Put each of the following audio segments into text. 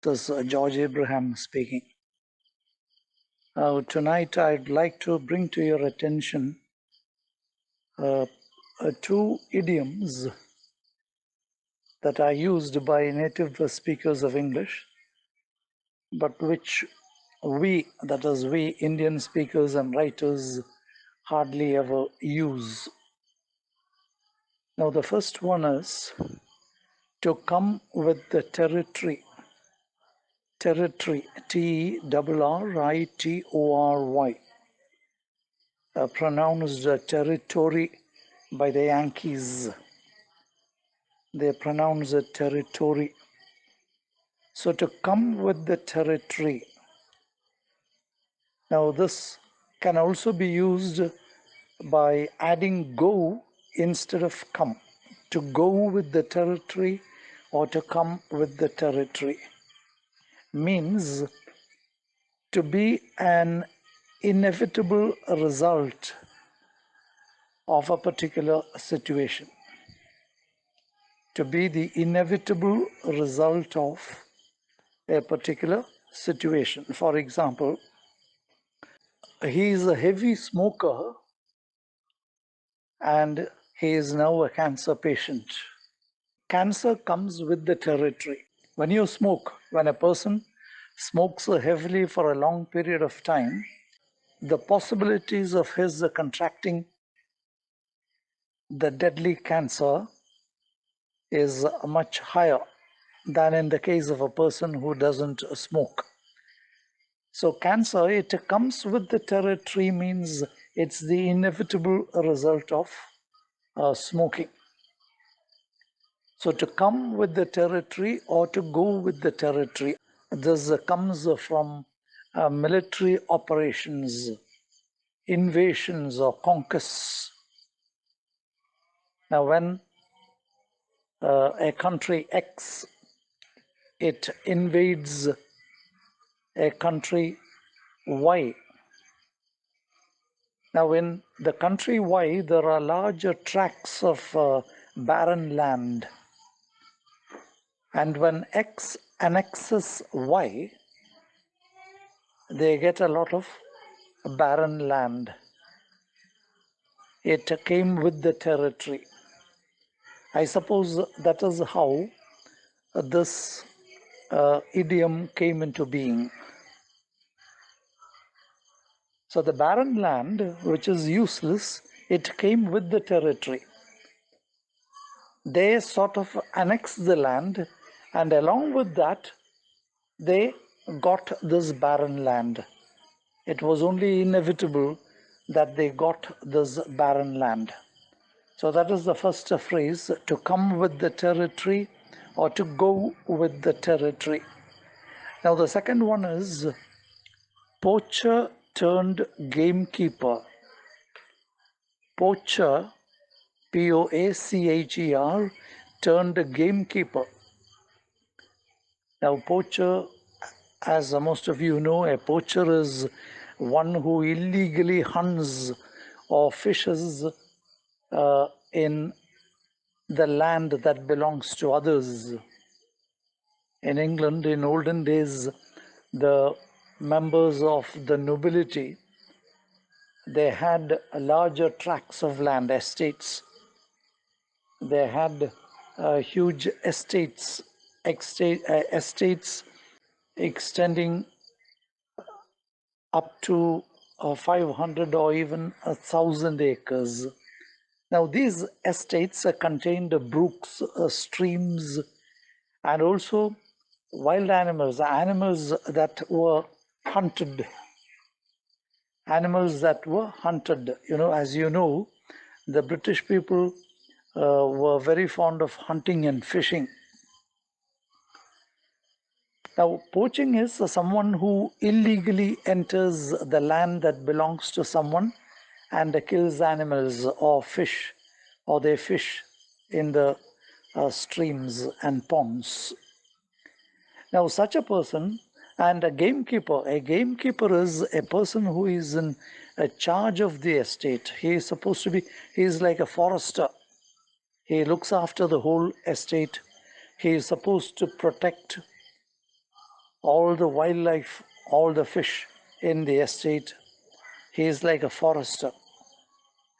This is George Abraham speaking. Tonight I'd like to bring to your attention two idioms that are used by native speakers of English, but which we, that is we Indian speakers and writers, hardly ever use. Now the first one is to come with the territory. Territory, Territory, pronounced territory by the Yankees. They pronounce it territory. So to come with the territory. Now this can also be used by adding go instead of come. To go with the territory or to come with the territory means to be an inevitable result of a particular situation. To be the inevitable result of a particular situation. For example, he is a heavy smoker and he is now a cancer patient. Cancer comes with the territory. When you smoke, when a person smokes heavily for a long period of time, the possibilities of his contracting the deadly cancer is much higher than in the case of a person who doesn't smoke. So cancer, it comes with the territory means it's the inevitable result of smoking. So to come with the territory or to go with the territory, this comes from military operations, invasions or conquests. Now when a country X, it invades a country Y. Now in the country Y, there are larger tracts of barren land. And when X annexes Y, they get a lot of barren land. It came with the territory. I suppose that is how this idiom came into being. So the barren land, which is useless, it came with the territory. They sort of annexed the land, and along with that, they got this barren land. It was only inevitable that they got this barren land. So that is the first phrase, to come with the territory or to go with the territory. Now the second one is poacher turned gamekeeper. Poacher, Poacher, turned gamekeeper. Now poacher, as most of you know, a poacher is one who illegally hunts or fishes in the land that belongs to others. In England, in olden days, the members of the nobility, they had larger tracts of land, estates. They had huge estates extending up to 500 or even 1,000 acres. Now these estates contained brooks, streams, and also wild animals, animals that were hunted. Animals that were hunted. As you know, the British people were very fond of hunting and fishing. Now, poaching is someone who illegally enters the land that belongs to someone and kills animals or fish, or they fish in the streams and ponds. Now, such a person, and a gamekeeper is a person who is in charge of the estate. He is like a forester. He looks after the whole estate. He is supposed to protect all the wildlife, all the fish in the estate. He is like a forester.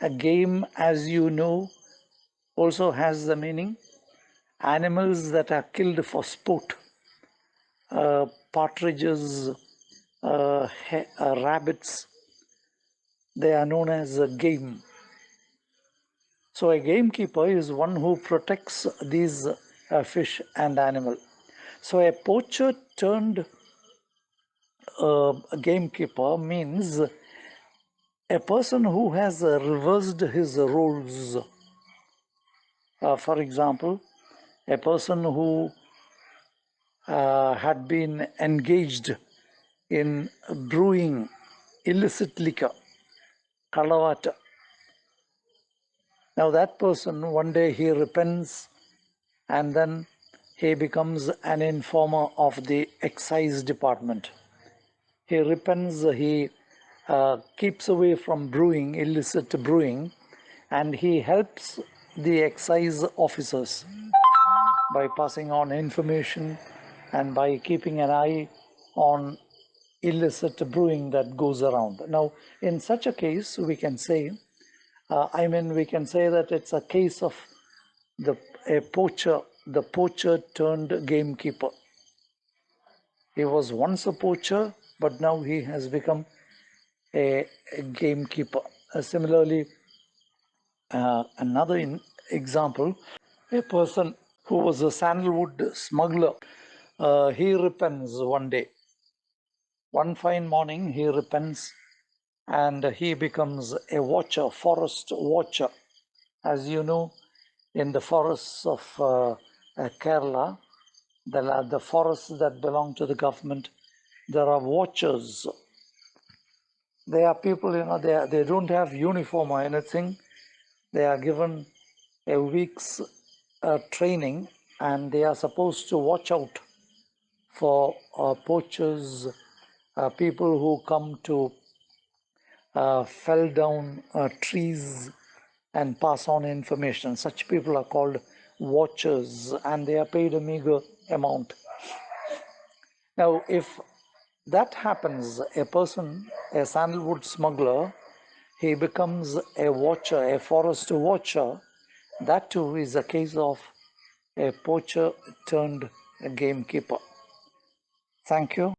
A game, as you know, also has the meaning animals that are killed for sport, partridges, rabbits, they are known as a game. So a gamekeeper is one who protects these fish and animal. So a poacher turned gamekeeper means a person who has reversed his roles. For example, a person who had been engaged in brewing illicit liquor, Calicut. Now that person, one day he repents and then he becomes an informer of the excise department. He repents, he keeps away from brewing, illicit brewing, and he helps the excise officers by passing on information and by keeping an eye on illicit brewing that goes around. Now, in such a case, we can say, we can say that it's a case of a poacher, the poacher turned gamekeeper. He was once a poacher, but now he has become a gamekeeper. Similarly, another example, a person who was a sandalwood smuggler, he repents one day. One fine morning, he repents and he becomes a watcher, forest watcher. As you know, in the forests of Kerala, the forests that belong to the government, there are watchers. They are people, they don't have uniform or anything. They are given a week's training and they are supposed to watch out for poachers, people who come to fell down trees and pass on information. Such people are called watchers and they are paid a meager amount. Now, if that happens, a person, a sandalwood smuggler, he becomes a watcher, a forest watcher. That too is a case of a poacher turned gamekeeper. Thank you.